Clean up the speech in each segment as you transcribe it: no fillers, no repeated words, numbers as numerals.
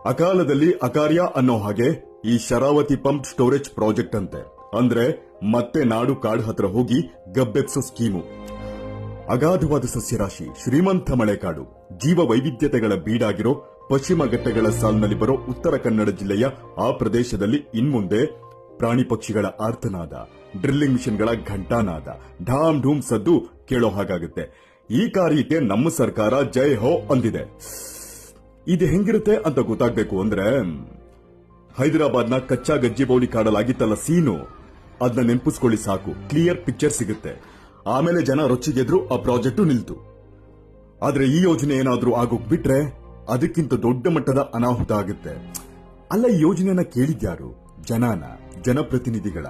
ಅಕಾಲದಲ್ಲಿ ಅಕಾರ್ಯ ಅನ್ನೋ ಹಾಗೆ ಈ ಶರಾವತಿ ಪಂಪ್ ಸ್ಟೋರೇಜ್ ಪ್ರಾಜೆಕ್ಟ್ ಅಂತೆ. ಅಂದ್ರೆ ಮತ್ತೆ ನಾಡು ಕಾಡು ಹತ್ರ ಹೋಗಿ ಗಬ್ಬೆಪ್ಸೋ ಸ್ಕೀಮು. ಅಗಾಧವಾದ ಸಸ್ಯರಾಶಿ, ಶ್ರೀಮಂತ ಮಳೆಕಾಡು, ಜೀವ ವೈವಿಧ್ಯತೆಗಳ ಬೀಡಾಗಿರೋ ಪಶ್ಚಿಮ ಘಟ್ಟಗಳ ಸಾಲಿನಲ್ಲಿ ಬರೋ ಉತ್ತರ ಕನ್ನಡ ಜಿಲ್ಲೆಯ ಆ ಪ್ರದೇಶದಲ್ಲಿ ಇನ್ಮುಂದೆ ಪ್ರಾಣಿ ಪಕ್ಷಿಗಳ ಆರ್ತನಾದ, ಡ್ರಿಲ್ಲಿಂಗ್ ಮಿಷನ್ಗಳ ಘಂಟಾನಾದ, ಢಾಮ್ ಢೂಮ್ ಸದ್ದು ಕೇಳೋ ಹಾಗಾಗುತ್ತೆ. ಈ ಕಾರ್ಯಕ್ಕೆ ನಮ್ಮ ಸರ್ಕಾರ ಜೈ ಹೋ ಅಂದಿದೆ. ಇದು ಹೆಂಗಿರುತ್ತೆ ಅಂತ ಗೊತ್ತಾಗ್ಬೇಕು ಅಂದ್ರೆ ಹೈದರಾಬಾದ್ನ ಕಚ್ಚಾ ಗಜ್ಜಿಬೌಲಿ ಕಾಡಲಾಗಿತ್ತಲ್ಲ ಸೀನು, ಅದನ್ನ ನೆನಪಿಸ್ಕೊಳ್ಳಿ ಸಾಕು, ಕ್ಲಿಯರ್ ಪಿಕ್ಚರ್ ಸಿಗುತ್ತೆ. ಆಮೇಲೆ ಜನ ರೊಚ್ಚಿಗೆದ್ರು ಆ ಪ್ರಾಜೆಕ್ಟು ನಿಲ್ತು. ಆದ್ರೆ ಈ ಯೋಜನೆ ಏನಾದ್ರೂ ಆಗೋಗ್ಬಿಟ್ರೆ ಅದಕ್ಕಿಂತ ದೊಡ್ಡ ಮಟ್ಟದ ಅನಾಹುತ ಆಗುತ್ತೆ. ಅಲ್ಲ, ಈ ಯೋಜನೆಯನ್ನ ಕೇಳಿದ್ಯಾರು? ಜನನ, ಜನಪ್ರತಿನಿಧಿಗಳ.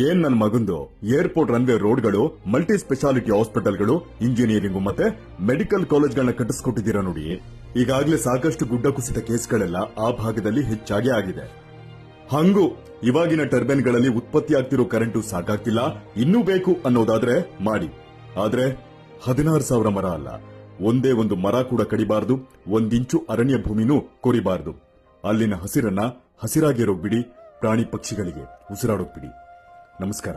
ಏನ್ ನನ್ನ ಮಗಂದು ಏರ್ಪೋರ್ಟ್ ರನ್ವೇ ರೋಡ್ಗಳು, ಮಲ್ಟಿ ಸ್ಪೆಷಾಲಿಟಿ ಹಾಸ್ಪಿಟಲ್ಗಳು, ಇಂಜಿನಿಯರಿಂಗ್ ಮತ್ತೆ ಮೆಡಿಕಲ್ ಕಾಲೇಜ್ಗಳನ್ನ ಕಟ್ಟಿಸ್ಕೊಟ್ಟಿದ್ದೀರಾ ನೋಡಿ. ಈಗಾಗಲೇ ಸಾಕಷ್ಟು ಗುಡ್ಡ ಕುಸಿತ ಕೇಸ್ಗಳೆಲ್ಲ ಆ ಭಾಗದಲ್ಲಿ ಹೆಚ್ಚಾಗಿ ಆಗಿದೆ. ಹಂಗೂ ಇವಾಗಿನ ಟರ್ಬೈನ್ಗಳಲ್ಲಿ ಉತ್ಪತ್ತಿಯಾಗ್ತಿರೋ ಕರೆಂಟು ಸಾಕಾಗ್ತಿಲ್ಲ, ಇನ್ನೂ ಬೇಕು ಅನ್ನೋದಾದ್ರೆ ಮಾಡಿ. ಆದ್ರೆ 16,000 ಮರ ಅಲ್ಲ, ಒಂದೇ ಒಂದು ಮರ ಕೂಡ ಕಡಿಬಾರದು, ಒಂದಿಂಚು ಅರಣ್ಯ ಭೂಮಿನೂ ಕೊರಿಬಾರದು. ಅಲ್ಲಿನ ಹಸಿರನ್ನ ಹಸಿರಾಗಿರೋಗ್ ಬಿಡಿ, ಪ್ರಾಣಿ ಪಕ್ಷಿಗಳಿಗೆ ಉಸಿರಾಡೋಗ್ ಬಿಡಿ. ನಮಸ್ಕಾರ.